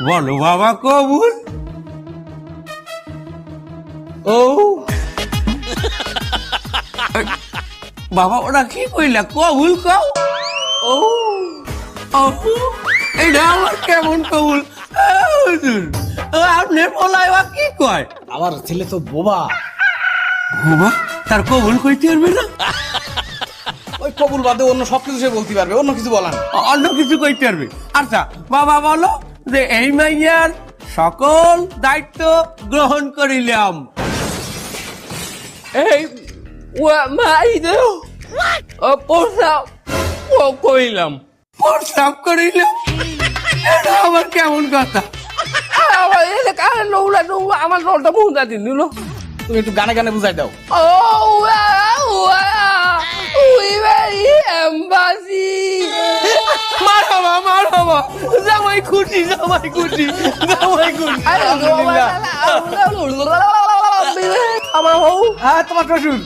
বলো বাবা কবুল। ও বাবা ওরা কি কইলা কবুল কও। ও এটা আমার কেমন কবুল। আপনার বলাই বা কি কয়? আমার ছেলে তো বোবা। বাবা তার কবুল কইতে পারবে না? ওই কবুল বাদে অন্য সবকিছু সে বলতে পারবে, অন্য কিছু বলান। অন্য কিছু কইতে পারবে। আচ্ছা বাবা বলো যে এই মাইয়ার সকল দায়িত্ব গ্রহণ করিলাম। এই মাইদেও প্রস্তাব করিলাম। প্রস্তাব করিলাম? এটা আবার কেমন কথা? আমার রোলটা বুঝা দিন দিল। তুমি একটু গানে গানে বুঝাই দাও। মারহাবা জামাই খুশি জামাই খুশি জামাই খুশি। আমার বউ, হ্যাঁ তোমার শ্বশুর।